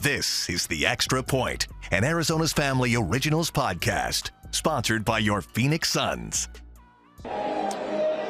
This is The Extra Point, an Arizona's Family Originals podcast, sponsored by your Phoenix Suns.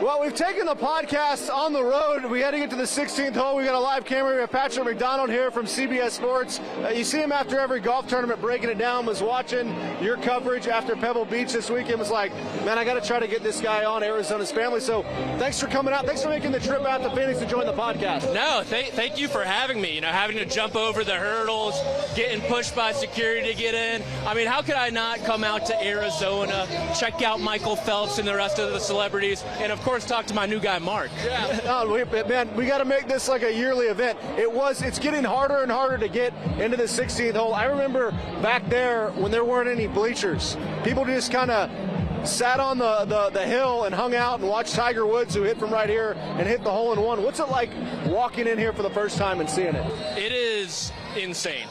Well, we've taken the podcast on the road. We're heading into the 16th hole. We got a live camera. We have Patrick McDonald here from CBS Sports. You see him after every golf tournament breaking it down. Was watching your coverage after Pebble Beach this weekend. Was like, man, I got to try to get this guy on Arizona's Family. So thanks for coming out. Thanks for making the trip out to Phoenix to join the podcast. No, thank you for having me. You know, having to jump over the hurdles, getting pushed by security to get in. I mean, how could I not come out to Arizona, check out Michael Phelps and the rest of the celebrities, and of course talk to my new guy Mark. Yeah. Man, we got to make this like a yearly event. It's getting harder and harder to get into the 16th hole. I remember back there when there weren't any bleachers, people just kind of sat on the hill and hung out and watched Tiger Woods, who hit from right here and hit the hole-in-one. What's it like walking in here for the first time and seeing it? It is insane.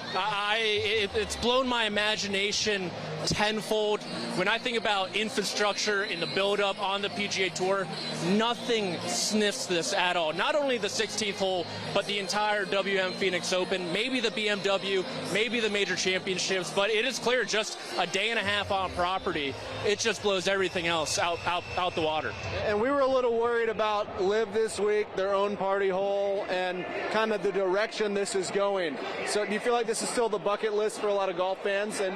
It's blown my imagination tenfold. When I think about infrastructure in the build-up on the PGA Tour, nothing sniffs this at all. Not only the 16th hole, but the entire WM Phoenix Open, maybe the BMW, maybe the major championships, but it is clear just a day and a half on property, it just blows everything else out the water. And we were a little worried about Live this week, their own party hole, and kind of the direction this is going. So do you feel like this is still the bucket list for a lot of golf fans and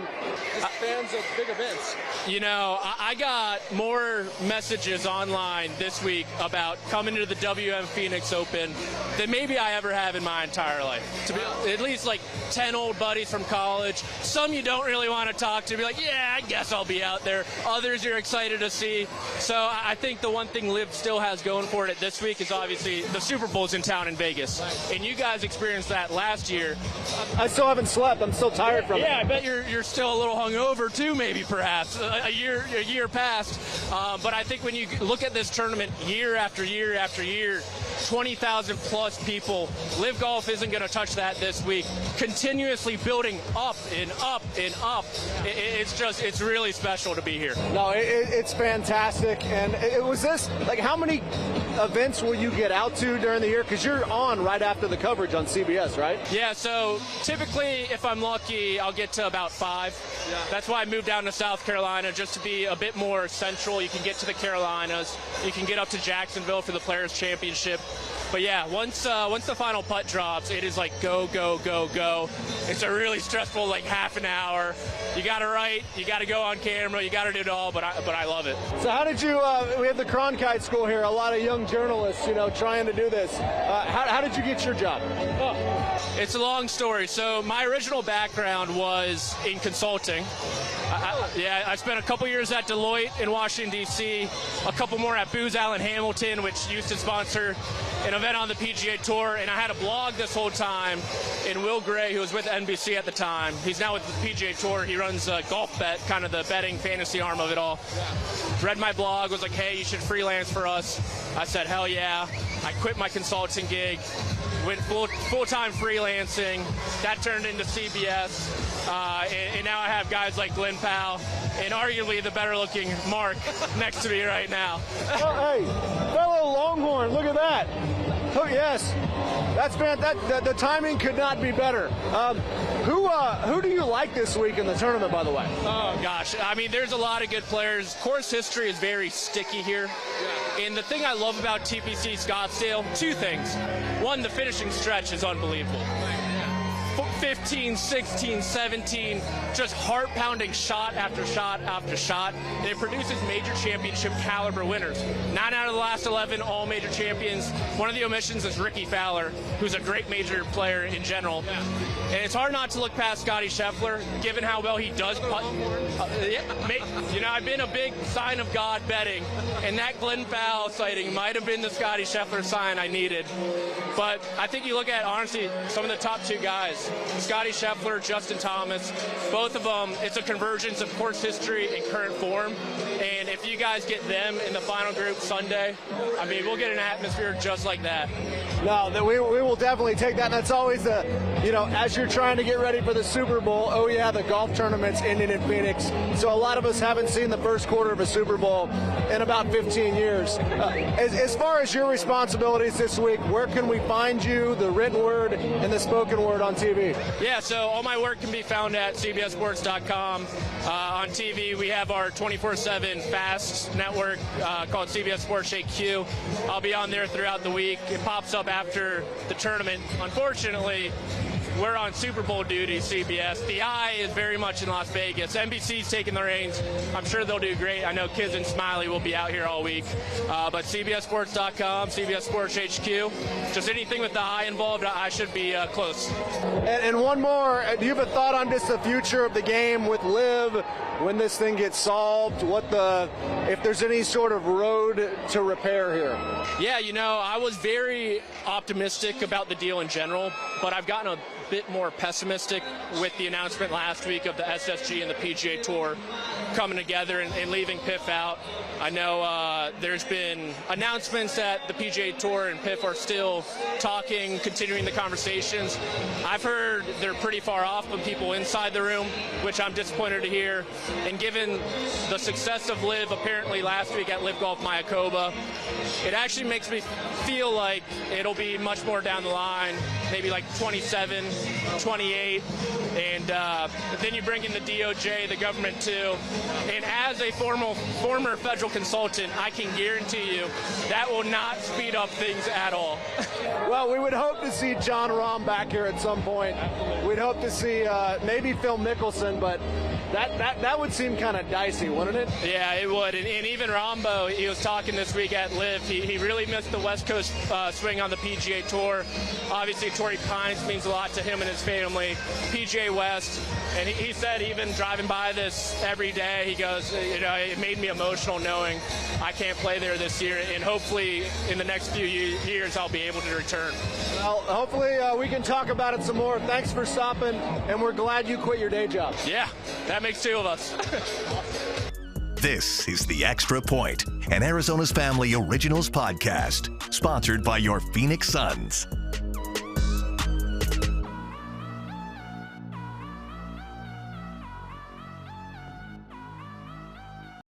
fans of big events? You know, I got more messages online this week about coming to the WM Phoenix Open than maybe I ever have in my entire life. To be, at least like 10 old buddies from college. Some you don't really want to talk to. Be like, yeah, I guess I'll be out there. Others you're excited to see. So I think the one thing Liv still has going for it this week is obviously the Super Bowl's in town in Vegas. And you guys experienced that last year. I still haven't slept. I'm still tired from it. Yeah, I bet you're still a little hungover too, maybe perhaps. A year past. But I think when you look at this tournament year after year after year, 20,000 plus people, Live Golf isn't going to touch that this week. Continuously building up and up and up. It's really special to be here. No, it's fantastic. And it was this, like, how many events will you get out to during the year? Because you're on right after the coverage on CBS, right? Yeah, so typically, if I'm lucky, I'll get to about 5. Yeah. That's why I moved down to South Carolina, just to be a bit more central. You can get to the Carolinas. You can get up to Jacksonville for the Players' Championship. But yeah, once the final putt drops, it is like go, go, go, go. It's a really stressful like half an hour. You got to write, you got to go on camera, you got to do it all, but I love it. So how did you, we have the Cronkite School here, a lot of young journalists, trying to do this. How did you get your job? Oh, it's a long story. So my original background was in consulting. I spent a couple years at Deloitte in Washington, D.C., a couple more at Booz Allen Hamilton, which used to sponsor an event on the PGA Tour, and I had a blog this whole time. And Will Gray, who was with NBC at the time, he's now with the PGA Tour. He runs Golf Bet, kind of the betting fantasy arm of it all. Yeah. Read my blog, was like, hey, you should freelance for us. I said, hell yeah. I quit my consulting gig, went full-time freelancing. That turned into CBS. And now I have guys like Glenn Powell and arguably the better-looking Mark next to me right now. Oh, hey, fellow Longhorn, look at that. Oh, yes. That's fantastic. The timing could not be better. Who do you like this week in the tournament, by the way? Oh, gosh. I mean, there's a lot of good players. Course history is very sticky here. Yeah. And the thing I love about TPC Scottsdale, 2 things. One, the finishing stretch is unbelievable. 15, 16, 17, just heart-pounding shot after shot after shot. And it produces major championship caliber winners. 9 out of the last 11, all major champions. One of the omissions is Ricky Fowler, who's a great major player in general. Yeah. And it's hard not to look past Scotty Scheffler, given how well he does putt. I've been a big sign of God betting, and that Glenn Powell sighting might have been the Scotty Scheffler sign I needed. But I think you look at, honestly, some of the top 2 guys, Scotty Scheffler, Justin Thomas, both of them, it's a convergence of course history and current form. And if you guys get them in the final group Sunday, I mean, we'll get an atmosphere just like that. No, we will definitely take that. And that's always as you're trying to get ready for the Super Bowl, oh yeah, the golf tournament's ending in Phoenix. So a lot of us haven't seen the first quarter of a Super Bowl in about 15 years. As far as your responsibilities this week, where can we find you, the written word and the spoken word on TV? Yeah, so all my work can be found at CBSSports.com. On TV, we have our 24/7 FAST network called CBS Sports HQ. I'll be on there throughout the week. It pops up after the tournament. Unfortunately, we're on Super Bowl duty, CBS. The eye is very much in Las Vegas. NBC's taking the reins. I'm sure they'll do great. I know Kiz and Smiley will be out here all week. But CBSSports.com, CBS Sports HQ, just anything with the eye involved, I should be close. And one more, do you have a thought on just the future of the game with LIV when this thing gets solved? If there's any sort of road to repair here? Yeah, I was very optimistic about the deal in general, but I've gotten a bit more pessimistic with the announcement last week of the SSG and the PGA Tour coming together and leaving PIF out. I know there's been announcements that the PGA Tour and PIF are still talking, continuing the conversations. I've heard they're pretty far off from people inside the room, which I'm disappointed to hear. And given the success of LIV apparently last week at LIV Golf Mayakoba, it actually makes me feel like it'll be much more down the line, maybe like 27, 28, and then you bring in the DOJ, the government too. And as a former federal consultant, I can guarantee you that will not speed up things at all. Well, we would hope to see John Rahm back here at some point. We'd hope to see maybe Phil Mickelson, but that would seem kind of dicey, wouldn't it? Yeah, it would. And even Rambo, he was talking this week at LIV. He really missed the West Coast swing on the PGA Tour. Obviously, Torrey Pines means a lot to him and his family. PGA West, and he said even driving by this every day, he goes, it made me emotional knowing I can't play there this year, and hopefully in the next few years I'll be able to return. Well, hopefully we can talk about it some more. Thanks for stopping, and we're glad you quit your day job. Yeah, that makes two of us. This is The Extra Point, an Arizona's Family Originals podcast, sponsored by your Phoenix Suns.